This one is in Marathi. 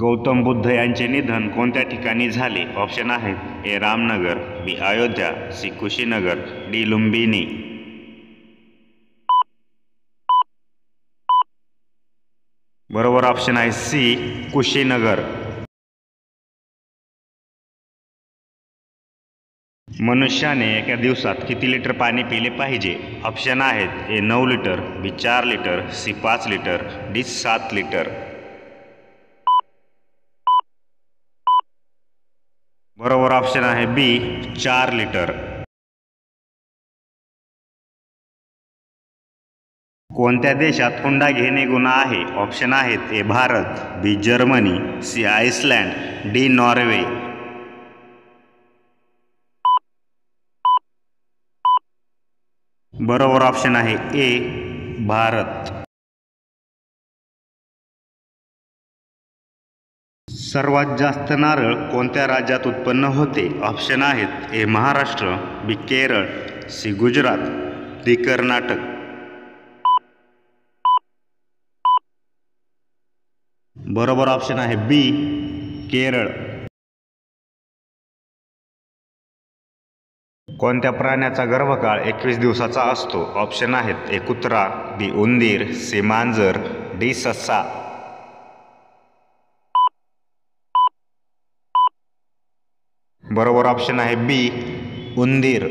गौतम बुद्ध यांचे निधन कोणत्या ठिकाणी झाले? ऑप्शन आहेत ए रामनगर, बी अयोध्या, सी कुशीनगर, डी लुंबिनी. बरोबर ऑप्शन आहे सी कुशीनगर. मनुष्याने एका दिवसात किती लिटर पाणी पिले पाहिजे? ऑप्शन आहेत A 9 litre, B 4 litre, C 5 litre, D 7 litre. बरोबर ऑप्शन आहे बी 4 लिटर. कोणत्या देशात हुंडा घेणे गुन्हा आहे? ऑप्शन आहेत a Bharat, b Germany, c Iceland, d Norway. बरोबर ऑप्शन आहे ए भारत. सर्वात जास्त नारळ कोणत्या राज्यात उत्पन्न होते? ऑप्शन आहेत ए महाराष्ट्र, बी केरळ, सी गुजरात, डी कर्नाटक. बरोबर ऑप्शन आहे बी केरळ. कोणत्या प्राण्याचा गर्भकाळ 21 दिवसाचा असतो? ऑप्शन आहेत ए कुत्रा, बी उंदीर, सी मांजर, डी ससा. बरोबर ऑप्शन आहे बी उंदीर.